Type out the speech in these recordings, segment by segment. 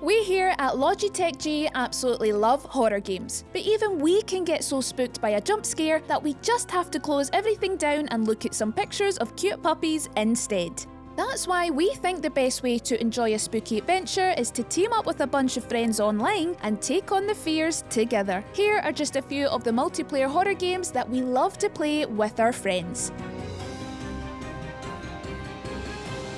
We here at Logitech G absolutely love horror games, but even we can get so spooked by a jump scare that we just have to close everything down and look at some pictures of cute puppies instead. That's why we think the best way to enjoy a spooky adventure is to team up with a bunch of friends online and take on the fears together. Here are just a few of the multiplayer horror games that we love to play with our friends.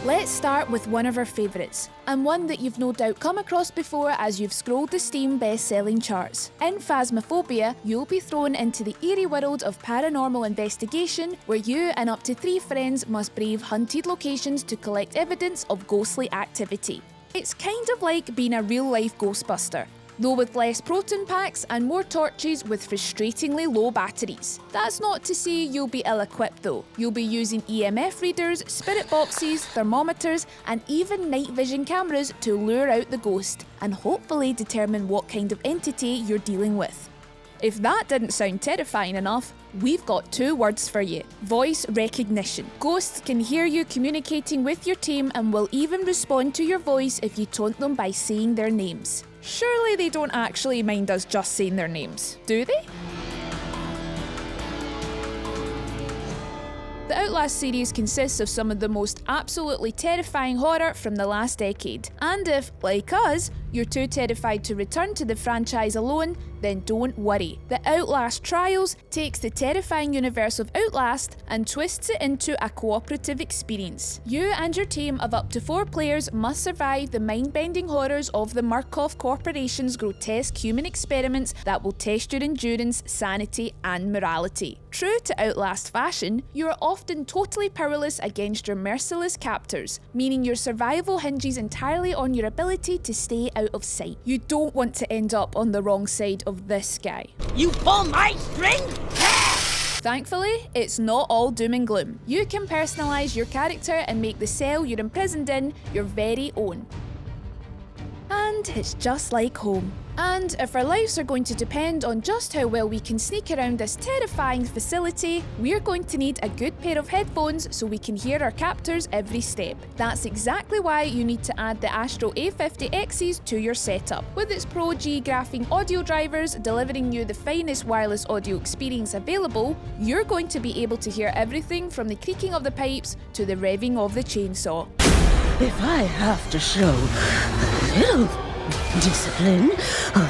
Let's start with one of our favourites, and one that you've no doubt come across before as you've scrolled the Steam best-selling charts. In Phasmophobia, you'll be thrown into the eerie world of paranormal investigation, where you and up to 3 friends must brave haunted locations to collect evidence of ghostly activity. It's kind of like being a real-life Ghostbuster, though with less proton packs and more torches with frustratingly low batteries. That's not to say you'll be ill-equipped though. You'll be using EMF readers, spirit boxes, thermometers, and even night vision cameras to lure out the ghost, and hopefully determine what kind of entity you're dealing with. If that didn't sound terrifying enough, we've got 2 words for you: voice recognition. Ghosts can hear you communicating with your team and will even respond to your voice if you taunt them by saying their names. Surely they don't actually mind us just saying their names, do they? The Outlast series consists of some of the most absolutely terrifying horror from the last decade. And if, like us, you're too terrified to return to the franchise alone, then don't worry. The Outlast Trials takes the terrifying universe of Outlast and twists it into a cooperative experience. You and your team of up to 4 players must survive the mind-bending horrors of the Murkoff Corporation's grotesque human experiments that will test your endurance, sanity, and morality. True to Outlast fashion, you are often totally powerless against your merciless captors, meaning your survival hinges entirely on your ability to stay out of sight. You don't want to end up on the wrong side of this guy. You pull my string? Thankfully, it's not all doom and gloom. You can personalise your character and make the cell you're imprisoned in your very own. And it's just like home. And if our lives are going to depend on just how well we can sneak around this terrifying facility, we're going to need a good pair of headphones so we can hear our captors every step. That's exactly why you need to add the Astro A50Xs to your setup. With its Pro G graphing audio drivers delivering you the finest wireless audio experience available, you're going to be able to hear everything from the creaking of the pipes to the revving of the chainsaw. If I have to show a little discipline,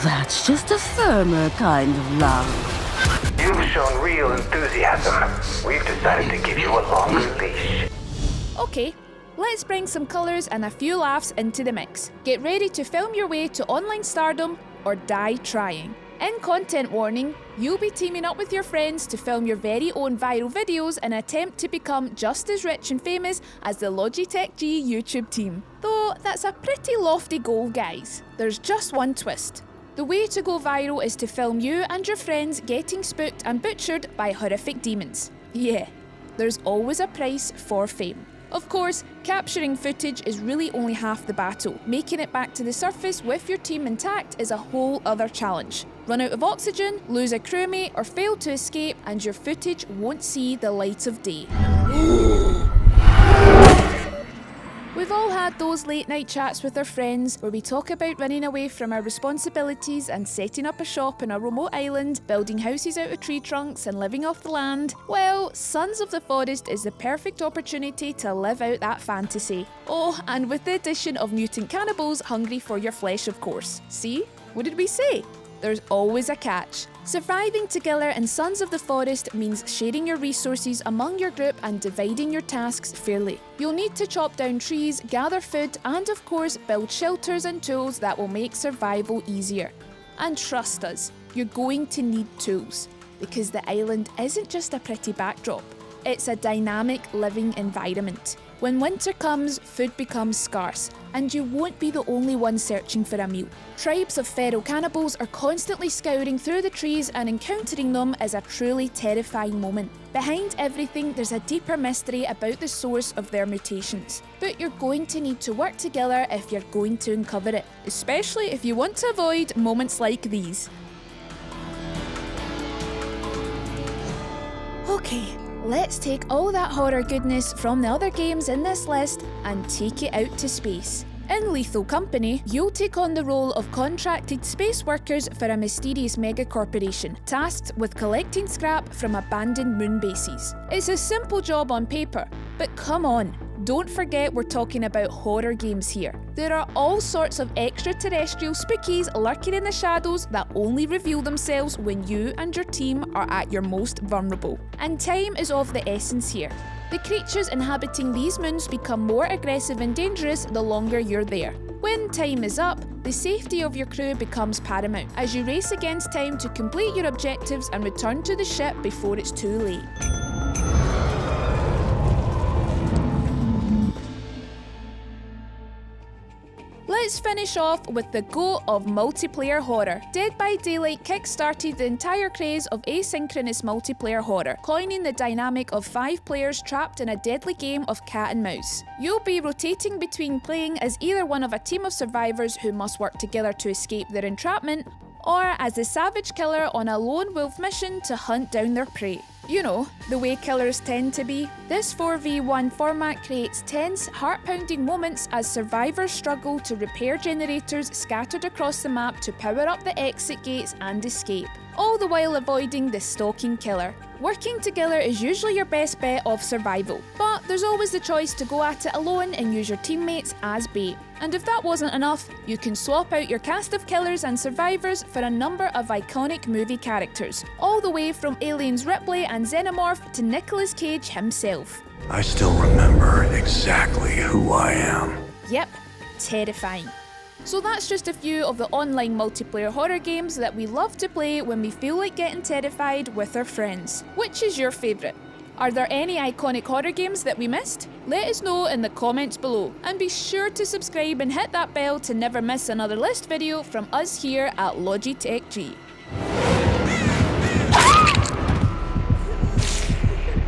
that's just a firmer kind of love. You've shown real enthusiasm. We've decided to give you a longer leash. Okay, let's bring some colours and a few laughs into the mix. Get ready to film your way to online stardom or die trying. In content warning, you'll be teaming up with your friends to film your very own viral videos in an attempt to become just as rich and famous as the Logitech G YouTube team. Though that's a pretty lofty goal, guys. There's just one twist. The way to go viral is to film you and your friends getting spooked and butchered by horrific demons. Yeah, there's always a price for fame. Of course, capturing footage is really only half the battle. Making it back to the surface with your team intact is a whole other challenge. Run out of oxygen, lose a crewmate, or fail to escape, and your footage won't see the light of day. We've all had those late night chats with our friends where we talk about running away from our responsibilities and setting up a shop in a remote island, building houses out of tree trunks and living off the land. Well, Sons of the Forest is the perfect opportunity to live out that fantasy. Oh, and with the addition of mutant cannibals hungry for your flesh, of course. See? What did we say? There's always a catch. Surviving together in Sons of the Forest means sharing your resources among your group and dividing your tasks fairly. You'll need to chop down trees, gather food, and of course build shelters and tools that will make survival easier. And trust us, you're going to need tools, because the island isn't just a pretty backdrop. It's a dynamic living environment. When winter comes, food becomes scarce, and you won't be the only one searching for a meal. Tribes of feral cannibals are constantly scouring through the trees, and encountering them is a truly terrifying moment. Behind everything, there's a deeper mystery about the source of their mutations. But you're going to need to work together if you're going to uncover it, especially if you want to avoid moments like these. Okay, let's take all that horror goodness from the other games in this list and take it out to space. In Lethal Company, you'll take on the role of contracted space workers for a mysterious megacorporation, tasked with collecting scrap from abandoned moon bases. It's a simple job on paper, but come on, don't forget we're talking about horror games here. There are all sorts of extraterrestrial spookies lurking in the shadows that only reveal themselves when you and your team are at your most vulnerable. And time is of the essence here. The creatures inhabiting these moons become more aggressive and dangerous the longer you're there. When time is up, the safety of your crew becomes paramount as you race against time to complete your objectives and return to the ship before it's too late. Let's finish off with the GOAT of multiplayer horror. Dead by Daylight kickstarted the entire craze of asynchronous multiplayer horror, coining the dynamic of 5 players trapped in a deadly game of cat and mouse. You'll be rotating between playing as either one of a team of survivors who must work together to escape their entrapment, or as the savage killer on a lone wolf mission to hunt down their prey. You know, the way killers tend to be. This 4v1 format creates tense, heart-pounding moments as survivors struggle to repair generators scattered across the map to power up the exit gates and escape, all the while avoiding the stalking killer. Working together is usually your best bet of survival, but there's always the choice to go at it alone and use your teammates as bait. And if that wasn't enough, you can swap out your cast of killers and survivors for a number of iconic movie characters, all the way from Aliens Ripley and Xenomorph to Nicolas Cage himself. I still remember exactly who I am. Yep, terrifying. So that's just a few of the online multiplayer horror games that we love to play when we feel like getting terrified with our friends. Which is your favourite? Are there any iconic horror games that we missed? Let us know in the comments below, and be sure to subscribe and hit that bell to never miss another list video from us here at Logitech G.